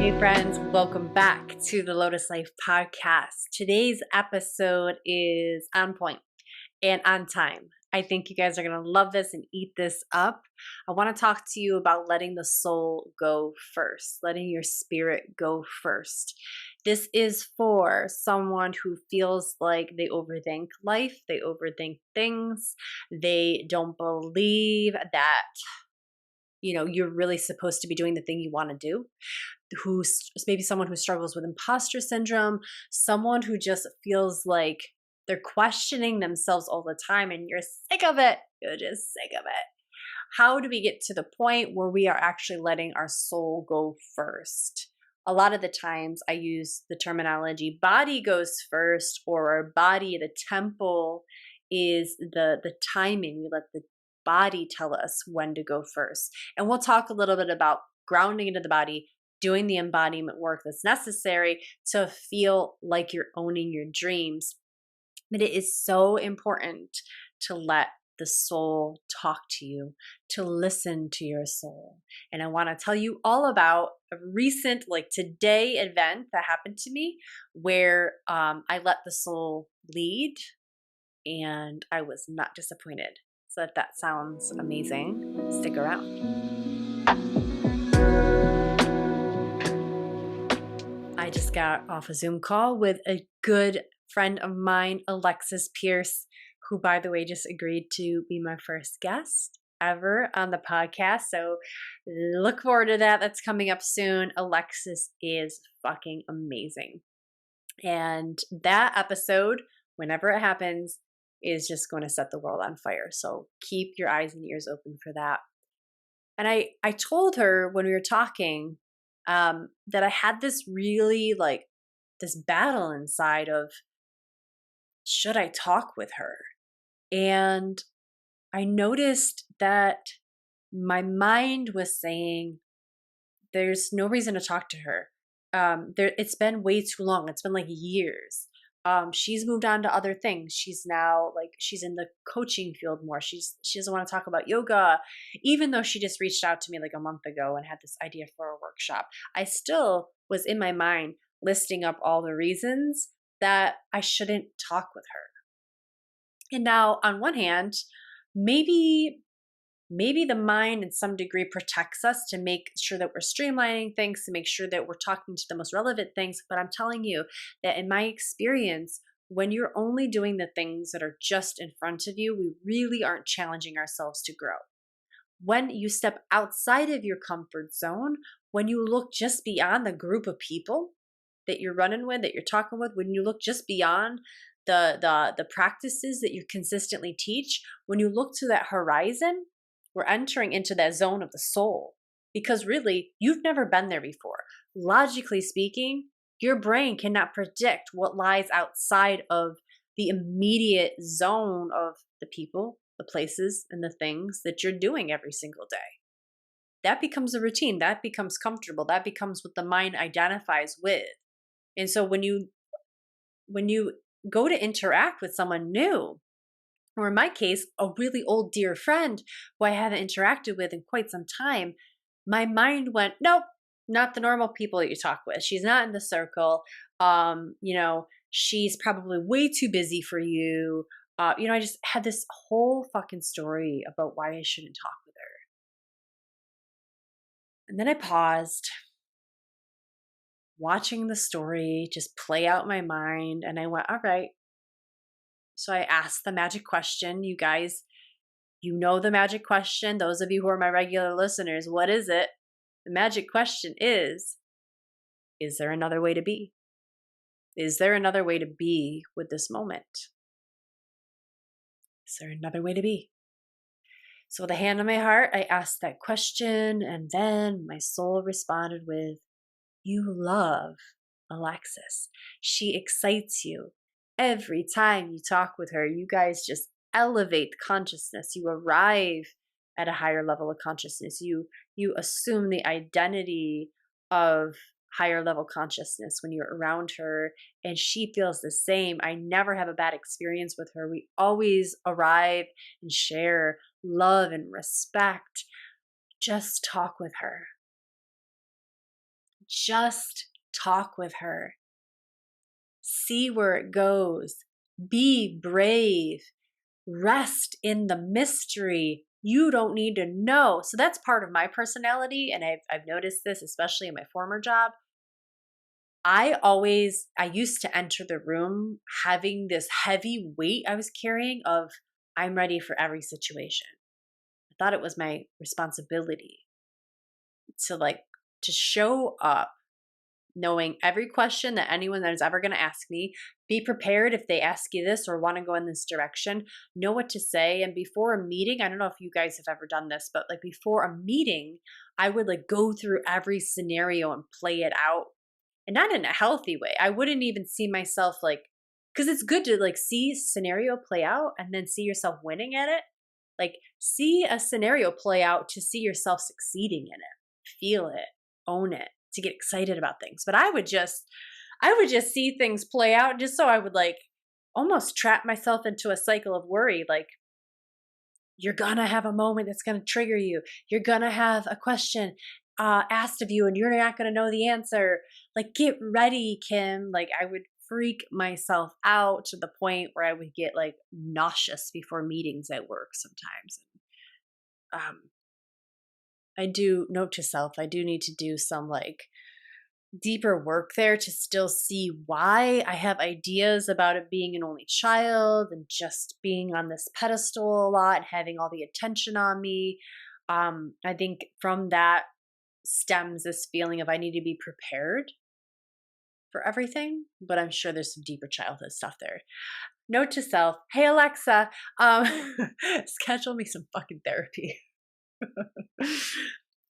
Hey friends, welcome back to the Lotus Life podcast. Today's episode is on point and on time. I think you guys are going to love this and eat this up. I want to talk to you about letting the soul go first, letting your spirit go first. This is for someone who feels like they overthink life, they overthink things, they don't believe that you're really supposed to be doing the thing you want to do, who's maybe someone who struggles with imposter syndrome, someone who just feels like they're questioning themselves all the time and you're sick of it. You're just sick of it. How do we get to the point where we are actually letting our soul go first? A lot of the times I use the terminology body goes first, or our body, the temple is the timing. We let the body tell us when to go first. And we'll talk a little bit about grounding into the body, doing the embodiment work that's necessary to feel like you're owning your dreams. But it is so important to let the soul talk to you, to listen to your soul. And I want to tell you all about a recent, like today, event that happened to me where I let the soul lead and I was not disappointed. So if that sounds amazing, stick around. I just got off a Zoom call with a good friend of mine, Alexis Pierce, who, by the way, just agreed to be my first guest ever on the podcast. So look forward to that. That's coming up soon. Alexis is fucking amazing. And that episode, whenever it happens, is just going to set the world on fire. So keep your eyes and ears open for that. And I told her when we were talking that I had this really this battle inside of, should I talk with her? And I noticed that my mind was saying, there's no reason to talk to her. It's been way too long. It's been like years. She's moved on to other things. She's now she's in the coaching field more. She doesn't want to talk about yoga, even though she just reached out to me like a month ago and had this idea for a workshop. I still was in my mind listing up all the reasons that I shouldn't talk with her. And now on one hand, maybe the mind in some degree protects us to make sure that we're streamlining things, to make sure that we're talking to the most relevant things. But I'm telling you that in my experience, when you're only doing the things that are just in front of you, we really aren't challenging ourselves to grow. When you step outside of your comfort zone, when you look just beyond the group of people that you're running with, that you're talking with, when you look just beyond the practices that you consistently teach, when you look to that horizon, we're entering into that zone of the soul, because really you've never been there before. Logically speaking, your brain cannot predict what lies outside of the immediate zone of the people, the places, and the things that you're doing every single day. That becomes a routine. That becomes comfortable. That becomes what the mind identifies with. And so when you go to interact with someone new, or in my case, a really old dear friend who I haven't interacted with in quite some time, my mind went, nope, not the normal people that you talk with. She's not in the circle. She's probably way too busy for you. I just had this whole fucking story about why I shouldn't talk with her. And then I paused, watching the story just play out in my mind, and I went, all right. So I asked the magic question. You guys, you know the magic question. Those of you who are my regular listeners, what is it? The magic question is there another way to be? Is there another way to be with this moment? Is there another way to be? So with a hand on my heart, I asked that question, and then my soul responded with, you love Alexis. She excites you. Every time you talk with her, you guys just elevate consciousness. You arrive at a higher level of consciousness. You assume the identity of higher level consciousness when you're around her, and she feels the same. I never have a bad experience with her. We always arrive and share love and respect. Just talk with her. Just talk with her. See where it goes. Be brave. Rest in the mystery. You don't need to know. So that's part of my personality. And I've noticed this, especially in my former job. I used to enter the room having this heavy weight I was carrying of I'm ready for every situation. I thought it was my responsibility to show up knowing every question that anyone that is ever going to ask me, be prepared if they ask you this or want to go in this direction, know what to say. And before a meeting, I don't know if you guys have ever done this, but like before a meeting, I would like go through every scenario and play it out, and not in a healthy way. I wouldn't even see myself like, because it's good to like see scenario play out and then see yourself winning at it. Like see a scenario play out to see yourself succeeding in it, feel it, own it, to get excited about things. But I would just see things play out just so I would like almost trap myself into a cycle of worry. Like you're gonna have a moment that's gonna trigger you. You're gonna have a question asked of you and you're not gonna know the answer. Like get ready, Kim. Like I would freak myself out to the point where I would get like nauseous before meetings at work sometimes. I do note to self, I do need to do some like deeper work there to still see why I have ideas about it being an only child and just being on this pedestal a lot and having all the attention on me. I think from that stems this feeling of I need to be prepared for everything, but I'm sure there's some deeper childhood stuff there. Note to self, hey Alexa, schedule me some fucking therapy.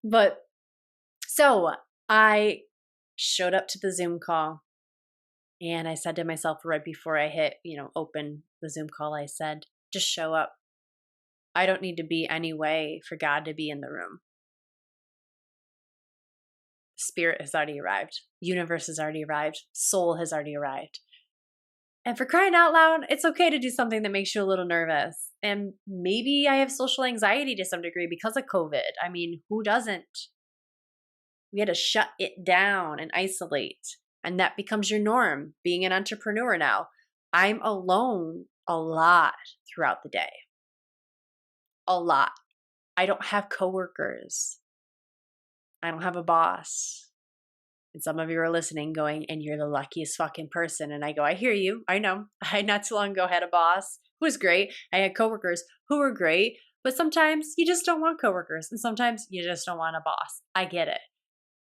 But so I showed up to the Zoom call and I said to myself right before I hit, open the Zoom call, I said, just show up. I don't need to be any way for God to be in the room. Spirit has already arrived. Universe has already arrived. Soul has already arrived. And for crying out loud, it's okay to do something that makes you a little nervous. And maybe I have social anxiety to some degree because of COVID. I mean, who doesn't? We had to shut it down and isolate. And that becomes your norm, being an entrepreneur now. I'm alone a lot throughout the day. A lot. I don't have coworkers. I don't have a boss. And some of you are listening going, and you're the luckiest fucking person. And I go, I hear you. I know. I not too long ago had a boss who was great. I had coworkers who were great. But sometimes you just don't want coworkers. And sometimes you just don't want a boss. I get it.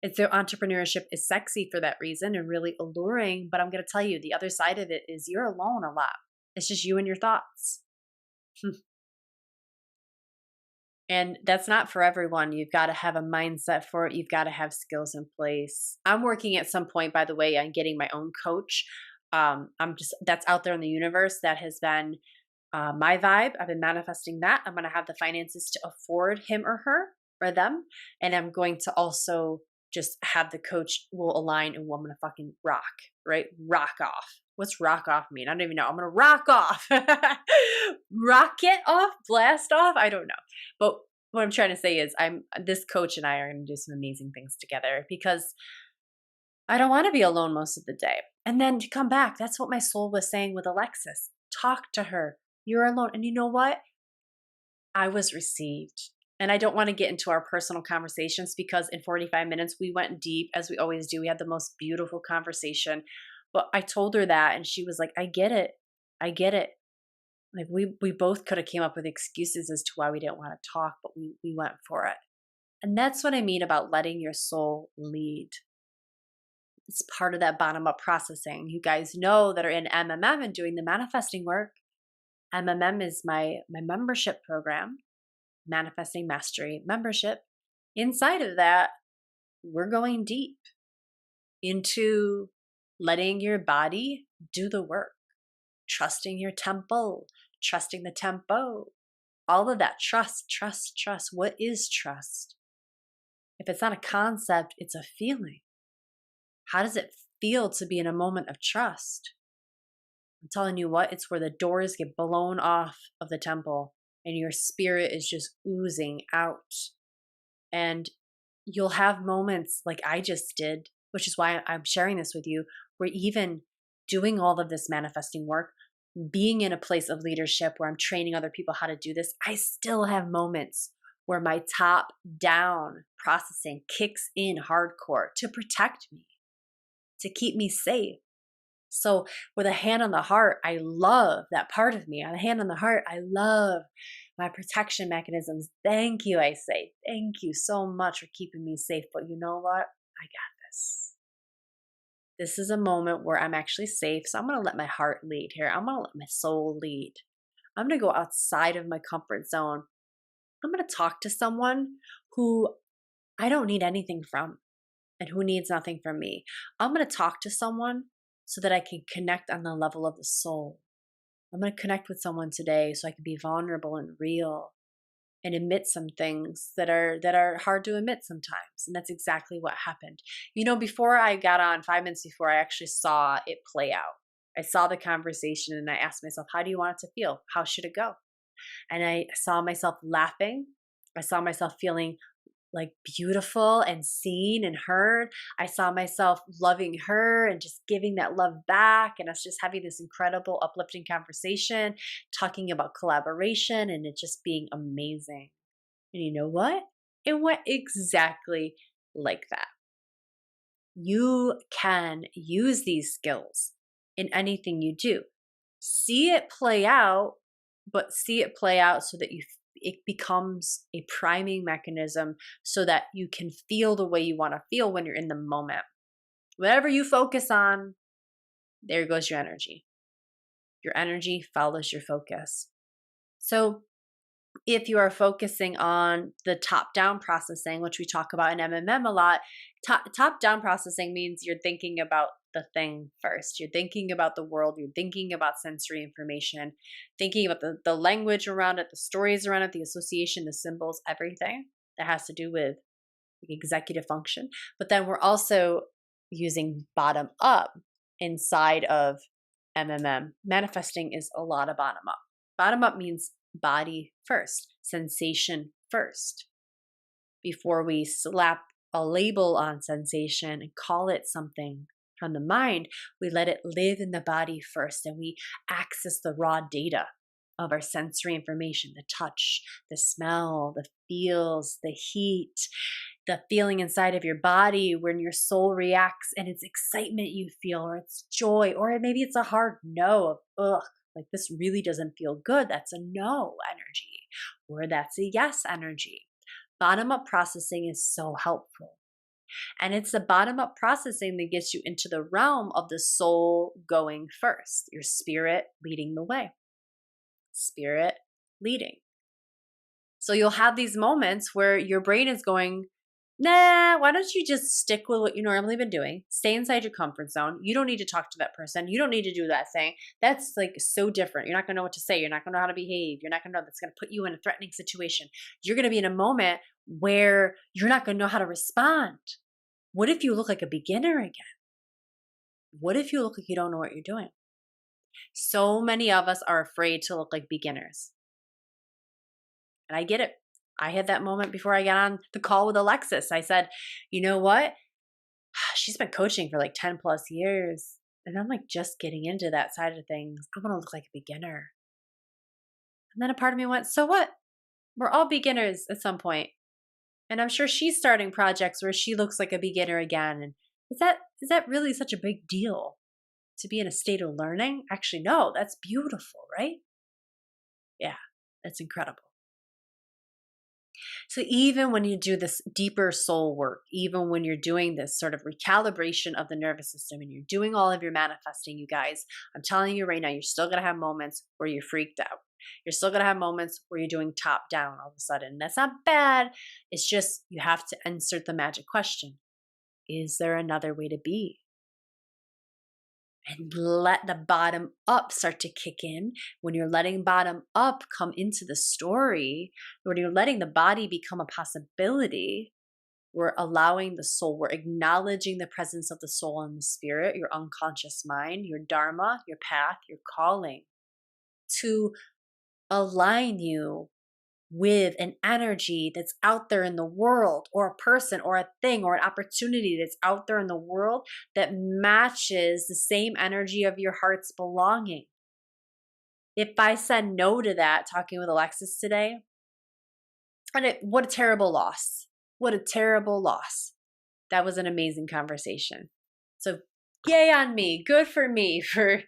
And so entrepreneurship is sexy for that reason and really alluring. But I'm going to tell you, the other side of it is you're alone a lot. It's just you and your thoughts. And that's not for everyone. You've got to have a mindset for it. You've got to have skills in place. I'm working at some point, by the way, on getting my own coach. That's out there in the universe. That has been my vibe. I've been manifesting that. I'm going to have the finances to afford him or her or them. And I'm going to also just have the coach will align and I'm going to fucking rock, right? Rock off. What's rock off mean? I don't even know. I'm going to rock off. Rocket off? Blast off? I don't know. But what I'm trying to say is this coach and I are going to do some amazing things together because I don't want to be alone most of the day. And then to come back, that's what my soul was saying with Alexis. Talk to her. You're alone. And you know what? I was received. And I don't want to get into our personal conversations because in 45 minutes, we went deep as we always do. We had the most beautiful conversation. But I told her that and she was like, I get it. I get it. Like we both could have came up with excuses as to why we didn't want to talk, but we went for it. And that's what I mean about letting your soul lead. It's part of that bottom up processing. You guys know that are in MMM and doing the manifesting work. MMM is my membership program, Manifesting Mastery membership. Inside of that, we're going deep into letting your body do the work, trusting your temple, trusting the tempo, all of that. Trust. What is trust? If it's not a concept, it's a feeling. How does it feel to be in a moment of trust? I'm telling you what, it's where the doors get blown off of the temple and your spirit is just oozing out. And you'll have moments like I just did which is why I'm sharing this with you. We're even doing all of this manifesting work, being in a place of leadership where I'm training other people how to do this. I still have moments where my top down processing kicks in hardcore to protect me, to keep me safe. So with a hand on the heart, I love that part of me. On a hand on the heart, I love my protection mechanisms. Thank you, I say. Thank you so much for keeping me safe. But you know what? I got this. This is a moment where I'm actually safe. So I'm going to let my heart lead here. I'm going to let my soul lead. I'm going to go outside of my comfort zone. I'm going to talk to someone who I don't need anything from and who needs nothing from me. I'm going to talk to someone so that I can connect on the level of the soul. I'm going to connect with someone today so I can be vulnerable and real and admit some things that are hard to admit sometimes. And that's exactly what happened. You know, before I got on, 5 minutes before, I actually saw it play out. I saw the conversation and I asked myself, how do you want it to feel? How should it go? And I saw myself laughing. I saw myself feeling like beautiful and seen and heard. I saw myself loving her and just giving that love back, and us just having this incredible, uplifting conversation, talking about collaboration, and it just being amazing. And you know what? It went exactly like that. You can use these skills in anything you do. See it play out, but see it play out so that it becomes a priming mechanism so that you can feel the way you want to feel when you're in the moment. Whatever you focus on, there goes your energy. Your energy follows your focus. So if you are focusing on the top-down processing, which we talk about in MMM a lot, top-down processing means you're thinking about the thing first. You're thinking about the world. You're thinking about sensory information, thinking about the language around it, the stories around it, the association, the symbols, everything that has to do with executive function. But then we're also using bottom up inside of MMM. Manifesting is a lot of bottom up. Bottom up means body first, sensation first. Before we slap a label on sensation and call it something from the mind, we let it live in the body first, and we access the raw data of our sensory information, the touch, the smell, the feels, the heat, the feeling inside of your body when your soul reacts and it's excitement you feel, or it's joy, or maybe it's a hard no of, ugh, like this really doesn't feel good. That's a no energy, or that's a yes energy. Bottom up processing is so helpful. And it's the bottom up processing that gets you into the realm of the soul going first, your spirit leading the way. Spirit leading. So you'll have these moments where your brain is going, nah, why don't you just stick with what you normally been doing? Stay inside your comfort zone. You don't need to talk to that person. You don't need to do that thing. That's like so different. You're not going to know what to say. You're not going to know how to behave. You're not going to know that's going to put you in a threatening situation. You're going to be in a moment where you're not going to know how to respond. What if you look like a beginner again? What if you look like you don't know what you're doing? So many of us are afraid to look like beginners. And I get it. I had that moment before I got on the call with Alexis. I said, you know what? She's been coaching for like 10 plus years. And I'm like just getting into that side of things. I'm going to look like a beginner. And then a part of me went, so what? We're all beginners at some point. And I'm sure she's starting projects where she looks like a beginner again. And is that really such a big deal to be in a state of learning? Actually, no, that's beautiful, right? Yeah, that's incredible. So even when you do this deeper soul work, even when you're doing this sort of recalibration of the nervous system and you're doing all of your manifesting, you guys, I'm telling you right now, you're still going to have moments where you're freaked out. You're still going to have moments where you're doing top down all of a sudden. That's not bad. It's just you have to insert the magic question. Is there another way to be? And let the bottom up start to kick in. When you're letting bottom up come into the story, when you're letting the body become a possibility, we're allowing the soul, we're acknowledging the presence of the soul and the spirit, your unconscious mind, your dharma, your path, your calling, to align you with an energy that's out there in the world, or a person or a thing or an opportunity that's out there in the world that matches the same energy of your heart's belonging. If I said no to that talking with Alexis today, what a terrible loss. What a terrible loss. That was an amazing conversation. So yay on me. Good for me for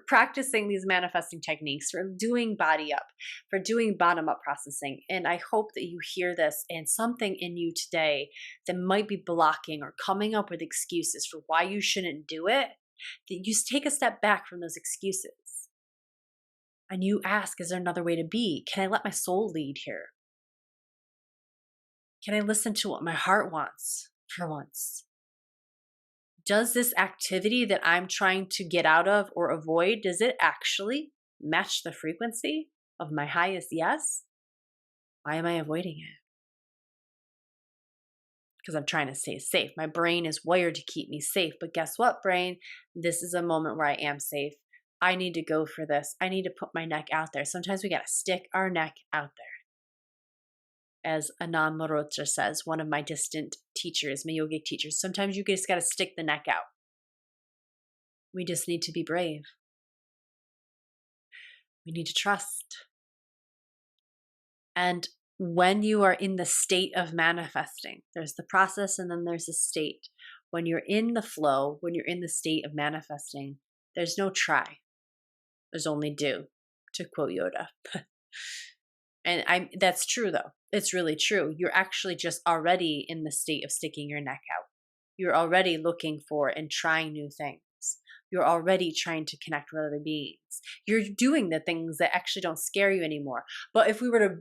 practicing these manifesting techniques, for doing body up, for doing bottom up processing. And I hope that you hear this and something in you today that might be blocking or coming up with excuses for why you shouldn't do it, that you take a step back from those excuses. And you ask, is there another way to be? Can I let my soul lead here? Can I listen to what my heart wants for once? Does this activity that I'm trying to get out of or avoid, does it actually match the frequency of my highest yes? Why am I avoiding it? Because I'm trying to stay safe. My brain is wired to keep me safe. But guess what, brain? This is a moment where I am safe. I need to go for this. I need to put my neck out there. Sometimes we got to stick our neck out there. As Anand Malhotra says, one of my distant teachers, my yogic teachers, sometimes you just got to stick the neck out. We just need to be brave. We need to trust. And when you are in the state of manifesting, there's the process and then there's the state. When you're in the flow, when you're in the state of manifesting, there's no try. There's only do, to quote Yoda. And that's true though. It's really true. You're actually just already in the state of sticking your neck out. You're already looking for and trying new things. You're already trying to connect with other beings. You're doing the things that actually don't scare you anymore. But if we were to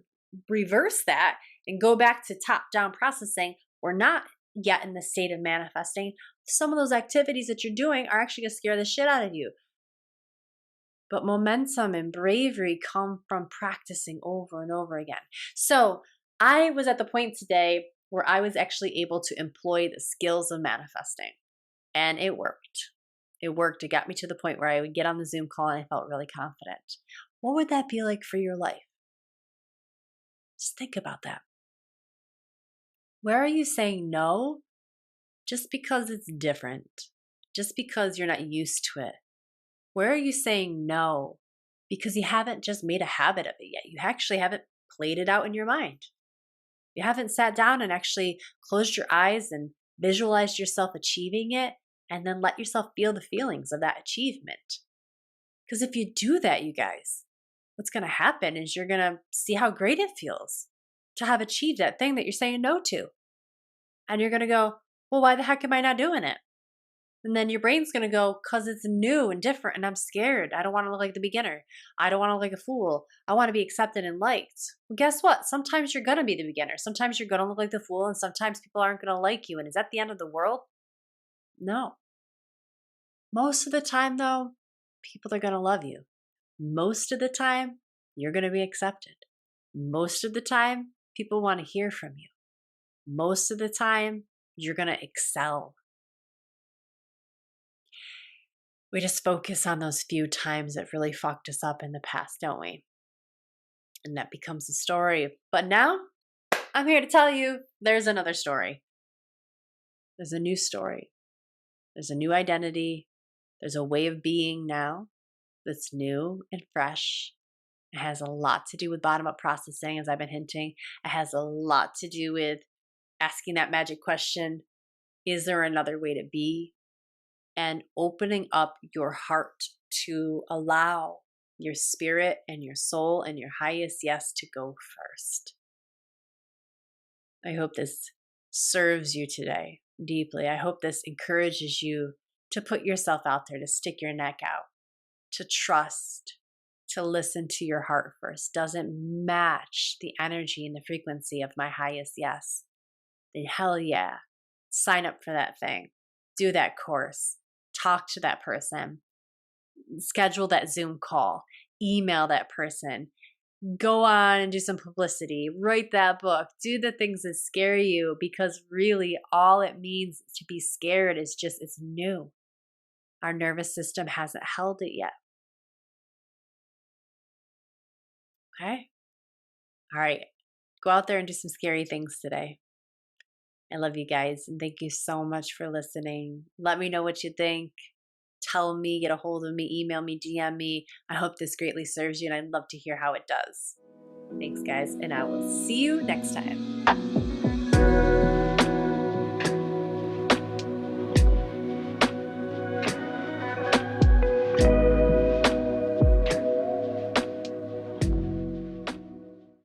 reverse that and go back to top-down processing, we're not yet in the state of manifesting. Some of those activities that you're doing are actually going to scare the shit out of you. But momentum and bravery come from practicing over and over again. So I was at the point today where I was actually able to employ the skills of manifesting. And it worked. It worked. It got me to the point where I would get on the Zoom call and I felt really confident. What would that be like for your life? Just think about that. Where are you saying no just because it's different? Just because you're not used to it? Where are you saying no because you haven't just made a habit of it yet? You actually haven't played it out in your mind. You haven't sat down and actually closed your eyes and visualized yourself achieving it and then let yourself feel the feelings of that achievement. Because if you do that, you guys, what's going to happen is you're going to see how great it feels to have achieved that thing that you're saying no to. And you're going to go, well, why the heck am I not doing it? And then your brain's going to go, because it's new and different and I'm scared. I don't want to look like the beginner. I don't want to look like a fool. I want to be accepted and liked. Well, guess what? Sometimes you're going to be the beginner. Sometimes you're going to look like the fool and sometimes people aren't going to like you. And is that the end of the world? No. Most of the time, though, people are going to love you. Most of the time, you're going to be accepted. Most of the time, people want to hear from you. Most of the time, you're going to excel. We just focus on those few times that really fucked us up in the past, don't we? And that becomes the story. But now, I'm here to tell you there's another story. There's a new story. There's a new identity. There's a way of being now that's new and fresh. It has a lot to do with bottom-up processing, as I've been hinting. It has a lot to do with asking that magic question, is there another way to be? And opening up your heart to allow your spirit and your soul and your highest yes to go first. I hope this serves you today deeply. I hope this encourages you to put yourself out there, to stick your neck out, to trust, to listen to your heart first. Doesn't match the energy and the frequency of my highest yes, then hell yeah, sign up for that thing. Do that course. Talk to that person, schedule that Zoom call, email that person, go on and do some publicity, write that book, do the things that scare you, because really all it means to be scared is just it's new. Our nervous system hasn't held it yet. Okay? All right. Go out there and do some scary things today. I love you guys, and thank you so much for listening. Let me know what you think. Tell me, get a hold of me, email me, DM me. I hope this greatly serves you, and I'd love to hear how it does. Thanks, guys, and I will see you next time.